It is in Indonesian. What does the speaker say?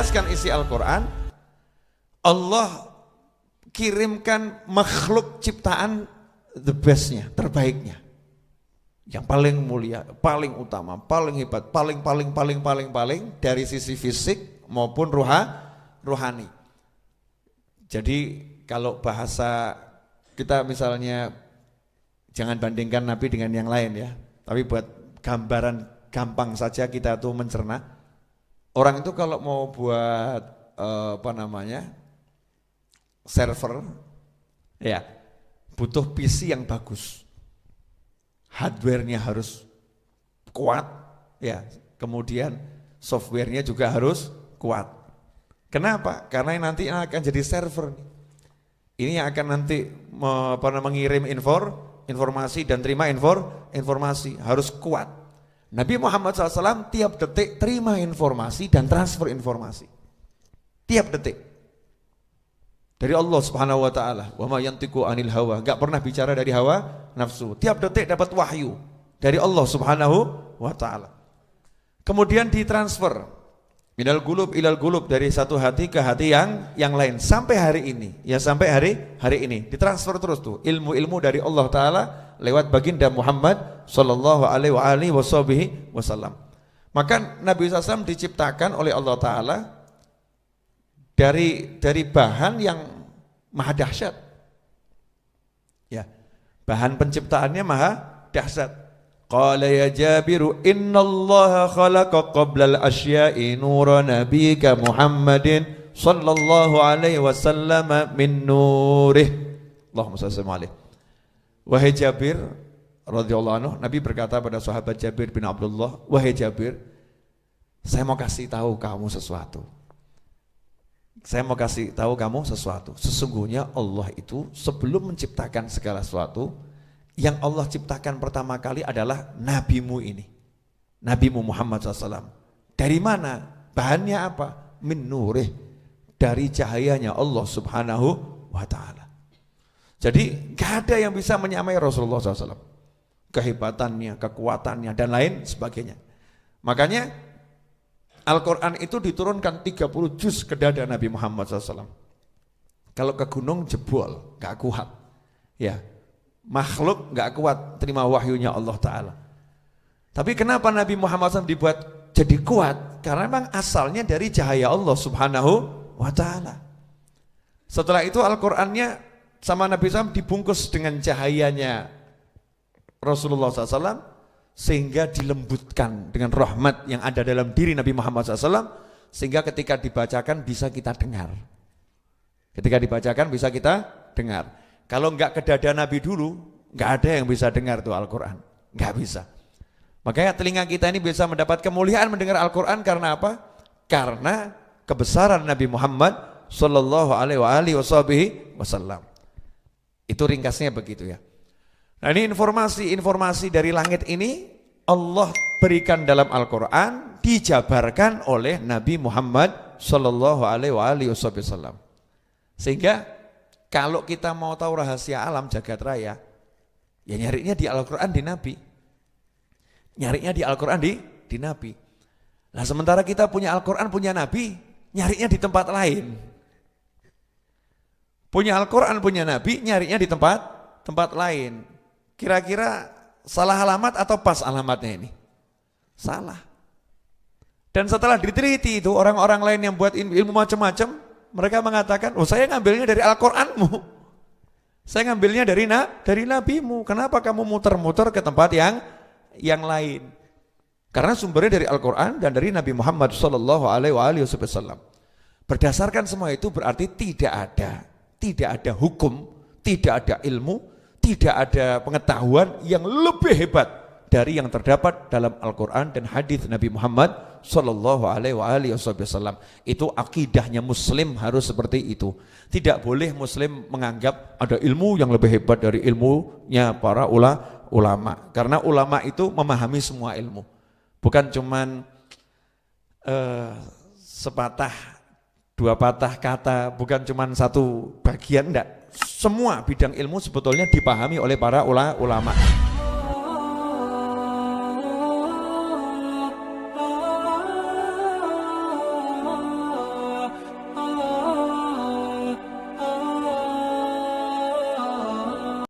menjelaskan isi Al-Quran, Allah kirimkan makhluk ciptaan the bestnya, terbaiknya, yang paling mulia, paling utama, paling hebat, paling dari sisi fisik maupun rohani. Jadi kalau bahasa kita misalnya, jangan bandingkan Nabi dengan yang lain ya, tapi buat gambaran gampang saja kita tuh mencerna. Orang itu kalau mau buat server, ya butuh PC yang bagus, hardware-nya harus kuat, ya kemudian software-nya juga harus kuat. Kenapa? Karena nanti akan jadi server. Ini yang akan nanti mengirim informasi dan terima informasi, harus kuat. Nabi Muhammad SAW tiap detik terima informasi dan transfer informasi. Tiap detik. Dari Allah Subhanahu wa taala. Wa ma yantiqu anil hawa, enggak pernah bicara dari hawa nafsu. Tiap detik dapat wahyu dari Allah Subhanahu wa taala. Kemudian ditransfer minal gulub ilal gulub, dari satu hati ke hati yang lain sampai hari ini. Ya sampai hari ini ditransfer terus tuh ilmu-ilmu dari Allah taala lewat baginda Muhammad sallallahu alaihi wasallam. Maka Nabi SAW diciptakan oleh Allah taala dari bahan yang maha dahsyat. Ya, bahan penciptaannya maha dahsyat. Qala ya Jabiru innallaha khalaqa qablal asya'i nura nabiyika Muhammadin sallallahu alaihi wasallam min nurih. Allahumma shalli alaihi. Wahai Jabir radhiyallahu anhu, Nabi berkata pada sahabat Jabir bin Abdullah, wahai Jabir, saya mau kasih tahu kamu sesuatu. Sesungguhnya Allah itu sebelum menciptakan segala sesuatu, yang Allah ciptakan pertama kali adalah nabimu ini, nabimu Muhammad SAW. Dari mana? Bahannya apa? Min nurih, dari cahayanya Allah Subhanahu wa ta'ala. Jadi gak ada yang bisa menyamai Rasulullah SAW, kehebatannya, kekuatannya dan lain sebagainya. Makanya Al-Quran itu diturunkan 30 juz ke dada Nabi Muhammad SAW. Kalau ke gunung jebol, gak kuat. Ya, makhluk gak kuat terima wahyunya Allah Ta'ala. Tapi kenapa Nabi Muhammad SAW dibuat jadi kuat? Karena memang asalnya dari cahaya Allah Subhanahu wa Ta'ala. Setelah itu Al-Qurannya sama Nabi SAW dibungkus dengan cahayanya Rasulullah SAW, sehingga dilembutkan dengan rahmat yang ada dalam diri Nabi Muhammad SAW, sehingga ketika dibacakan bisa kita dengar. Kalau enggak ke dada Nabi dulu, enggak ada yang bisa dengar tuh Al-Quran, enggak bisa. Makanya telinga kita ini bisa mendapat kemuliaan mendengar Al-Quran karena apa? Karena kebesaran Nabi Muhammad sallallahu alaihi wasallam. Itu ringkasnya begitu ya. Nah, ini informasi dari langit ini Allah berikan dalam Al-Quran, dijabarkan oleh Nabi Muhammad sallallahu alaihi wasallam. Sehingga kalau kita mau tahu rahasia alam jagat raya, ya nyarinya di Al-Quran, di Nabi. Nyarinya di Al-Quran, di Nabi. Nah, sementara kita punya Al-Quran, punya Nabi, nyarinya di tempat lain. Punya Al-Quran, punya Nabi, nyarinya di tempat lain. Kira-kira salah alamat atau pas alamatnya ini? Salah. Dan setelah diteliti itu, orang-orang lain yang buat ilmu macam-macam, mereka mengatakan, oh saya ngambilnya dari Al-Quranmu, saya ngambilnya dari Nabimu. Kenapa kamu muter-muter ke tempat yang lain? Karena sumbernya dari Al-Quran dan dari Nabi Muhammad sallallahu alaihi wasallam. Berdasarkan semua itu berarti tidak ada hukum, tidak ada ilmu, tidak ada pengetahuan yang lebih hebat dari yang terdapat dalam Al-Quran dan hadis Nabi Muhammad sallallahu alaihi wasallam. Itu akidahnya Muslim harus seperti itu. Tidak boleh Muslim menganggap ada ilmu yang lebih hebat dari ilmunya para ulama. Karena ulama itu memahami semua ilmu. Bukan cuman sepatah, dua patah kata, bukan cuman satu bagian, enggak. Semua bidang ilmu sebetulnya dipahami oleh para ulama.